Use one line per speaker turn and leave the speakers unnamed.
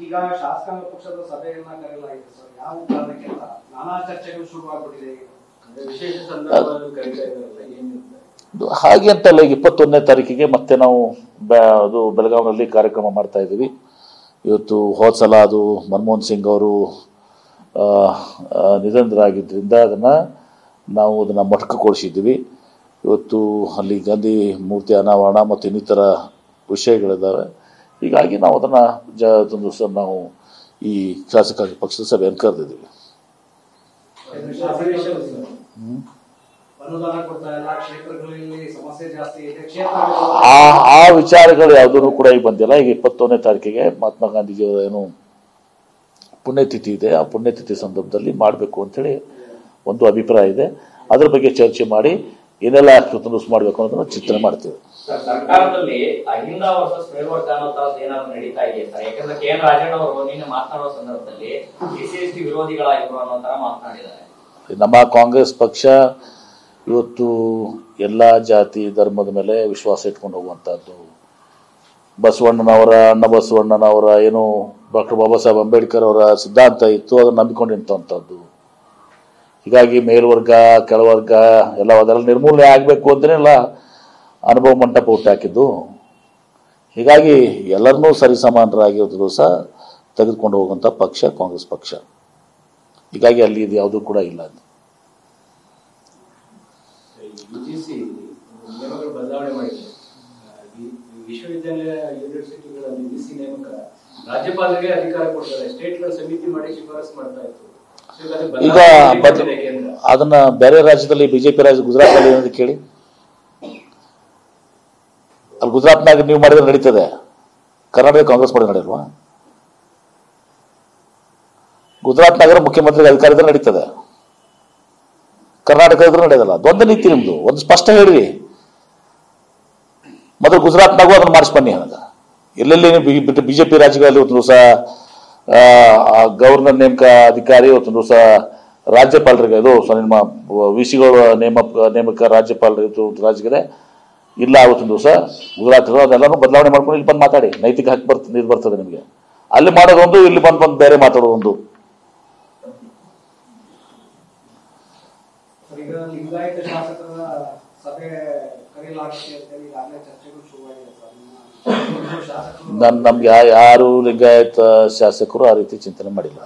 ಈಗ ಶಾಸಕಾಂಗ ಪಕ್ಷದ ಸಭೆಯನ್ನ ಕರೆಯಲಾಗಿದೆ ಸರ್, ಯಾವ ಕಾರಣಕ್ಕೆ ಅಂತ ನಾನಾ ಚರ್ಚೆಗಳು ಶುರುವಾಗ್ಬಿಟ್ಟಿದೆ. ವಿಶೇಷ ಸಂದರ್ಭ ಕರೀತಾ ಇದ್ದಾರಲ್ಲ, ಏನಿದೆ
ಹಾಗೆ ಅಂತಲ್ಲ. ಈಗ 21ನೇ ತಾರೀಕಿಗೆ ಮತ್ತೆ ನಾವು ಅದು ಬೆಳಗಾವಿನಲ್ಲಿ ಕಾರ್ಯಕ್ರಮ ಮಾಡ್ತಾ ಇದ್ದೀವಿ. ಇವತ್ತು ಹೋದ ಸಲ ಅದು ಮನಮೋಹನ್ ಸಿಂಗ್ ಅವರು ನಿಧನರಾಗಿದ್ದರಿಂದ ನಾವು ಅದನ್ನು ಮೊಟಕುಗೊಳಿಸಿದ್ದೀವಿ. ಇವತ್ತು ಅಲ್ಲಿ ಗಾಂಧಿ ಮೂರ್ತಿ ಅನಾವರಣ ಮತ್ತು ಇನ್ನಿತರ ವಿಷಯಗಳಿದ್ದಾವೆ. ಹೀಗಾಗಿ ನಾವು ಅದನ್ನು ನಾವು ಈ ಶಾಸಕಾಂಗ ಪಕ್ಷದ ಸಭೆಯನ್ನು ಕರೆದಿದ್ದೀವಿ. ಆ ವಿಚಾರಗಳು ಯಾವುದೂ ಕೂಡ ಈಗ ಬಂದಿಲ್ಲ. ಈಗ 21ನೇ ತಾರೀಕಿಗೆ ಮಹಾತ್ಮ ಗಾಂಧೀಜಿಯವರ ಏನು ಪುಣ್ಯತಿಥಿ ಇದೆ, ಆ ಪುಣ್ಯತಿಥಿ ಸಂದರ್ಭದಲ್ಲಿ ಮಾಡಬೇಕು ಅಂತೇಳಿ ಒಂದು ಅಭಿಪ್ರಾಯ ಇದೆ. ಅದ್ರ ಬಗ್ಗೆ ಚರ್ಚೆ ಮಾಡಿ ಏನೆಲ್ಲ ನುಸ್ ಮಾಡಬೇಕು ಅನ್ನೋದನ್ನ ಚಿಂತನೆ ಮಾಡ್ತೀವಿ.
ಸರ್ಕಾರದಲ್ಲಿ ಅಹಿಂದ ವರ್ಸಸ್ ಮೇಲ್ವರ್ಗ ಅನ್ನೋ ತರದ್ದು ಏನಾದ್ರು ನಡೀತಾ ಇದೆ ಸರ್? ಯಾಕಂದ್ರೆ ಕೆ.ಎನ್. ರಾಜಣ್ಣ ಅವರು ನಿನ್ನೆ ಮಾತನಾಡುವ ಸಂದರ್ಭದಲ್ಲಿ SC/ST ವಿರೋಧಿಗಳಾಗಿರುವ ಅನ್ನೋ ತರ ಮಾತನಾಡಿದ್ದಾರೆ.
ನಮ್ಮ ಕಾಂಗ್ರೆಸ್ ಪಕ್ಷ ಇವತ್ತು ಎಲ್ಲ ಜಾತಿ ಧರ್ಮದ ಮೇಲೆ ವಿಶ್ವಾಸ ಇಟ್ಕೊಂಡು ಹೋಗುವಂಥದ್ದು. ಅಣ್ಣ ಬಸವಣ್ಣನವರ ಏನು ಡಾಕ್ಟರ್ ಬಾಬಾ ಸಾಹೇಬ್ ಅಂಬೇಡ್ಕರ್ ಅವರ ಸಿದ್ಧಾಂತ ಇತ್ತು, ಅದನ್ನು ನಂಬಿಕೊಂಡು ನಿಂತಂಥದ್ದು. ಹೀಗಾಗಿ ಮೇಲ್ವರ್ಗ ಕೆಳವರ್ಗ ಅದೆಲ್ಲ ನಿರ್ಮೂಲನೆ ಆಗಬೇಕು ಅಂತಲೇ ಎಲ್ಲ ಅನುಭವ ಮಂಟಪ ಹುಟ್ಟಾಕಿದ್ದು. ಹೀಗಾಗಿ ಎಲ್ಲರನ್ನೂ ಸರಿಸಮಾನರಾಗಿರೋದು ಸಹ ತೆಗೆದುಕೊಂಡು ಹೋಗುವಂಥ ಪಕ್ಷ ಕಾಂಗ್ರೆಸ್ ಪಕ್ಷ. ಹೀಗಾಗಿ ಅಲ್ಲಿ ಇದು ಯಾವುದೂ ಕೂಡ ಇಲ್ಲ.
ಬದಲಾವಣೆ ಮಾಡಿದೆ ವಿಶ್ವವಿದ್ಯಾಲಯ ಯೂನಿವರ್ಸಿಟಿಗಳಲ್ಲಿ VC ನೇಮಕ ರಾಜ್ಯಪಾಲರಿಗೆ ಅಧಿಕಾರ ಕೊಡ್ತಾರೆ. ಸ್ಟೇಟ್ಗಳ ಸಮಿತಿ ಮಾಡಿ ಶಿಫಾರಸು ಮಾಡ್ತಾ ಇತ್ತು.
ಈಗ ಅದನ್ನ ಬೇರೆ ರಾಜ್ಯದಲ್ಲಿ ಬಿಜೆಪಿ ರಾಜ್ಯ ಗುಜರಾತ್ನಲ್ಲಿ ಏನಂತ ಕೇಳಿ. ಅಲ್ಲಿ ಗುಜರಾತ್ನಾಗ ನೀವು ಮಾಡಿದ್ರೆ ನಡೀತದೆ, ಕರ್ನಾಟಕ ಕಾಂಗ್ರೆಸ್ ಮಾಡಿದ್ರೆ ನಡೆಯಲ್ವಾ? ಗುಜರಾತ್ನಾಗ ಮುಖ್ಯಮಂತ್ರಿ ಅಧಿಕಾರ ಇದ್ರೆ ನಡೀತದೆ, ಕರ್ನಾಟಕ ಇದ್ರೆ ನಡೆಯೋದಲ್ಲ. ದ್ವಂದ್ವ ನೀತಿ ನಿಮ್ದು. ಒಂದು ಸ್ಪಷ್ಟ ಹೇಳ್ರಿ. ಮೊದಲು ಗುಜರಾತ್ನಾಗೂ ಅದನ್ನು ಮಾಡಿಸಿ ಬನ್ನಿ. ಎಲ್ಲೆಲ್ಲಿ ಬಿಜೆಪಿ ರಾಜ್ಯಗಳಲ್ಲಿ ಒಂದು ದಿವಸ ಗವರ್ನರ್ ನೇಮಕ ಅಧಿಕಾರಿ, ಒಂದು ದಿವಸ ರಾಜ್ಯಪಾಲರಿಗೆ ಇದು ನಿಮ್ಮ ವಿಸಿಗಳ ನೇಮಕ ರಾಜ್ಯಪಾಲರು ರಾಜ್ಯಕ್ಕೆ ಇಲ್ಲ. ಆವತ್ತೊಂದು ದಿವಸ ಗುಜರಾತ್ ಅದೆಲ್ಲನೂ ಬದಲಾವಣೆ ಮಾಡ್ಕೊಂಡು ಇಲ್ಲಿ ಬಂದು ಮಾತಾಡಿ. ನೈತಿಕ ಹಕ್ಕು ಬರ್ತದೆ ನಿಮಗೆ. ಅಲ್ಲಿ ಮಾಡೋದೊಂದು, ಇಲ್ಲಿ ಬಂದು ಬೇರೆ ಮಾತಾಡೋದೊಂದು.
ಲಿಂಗಾಯತ ಶಾಸಕರ ಸಭೆ ಕರೆಯಲಾಗಿದೆ ಅಂತ ಈಗಾಗಲೇ ಚರ್ಚೆಗಳು ಶುರುವಾಗಿದೆ ಸರ್.
ನಮ್ಗೆ ಯಾರು ಲಿಂಗಾಯತ ಶಾಸಕರು ಆ ರೀತಿ ಚಿಂತನೆ ಮಾಡಿಲ್ಲ.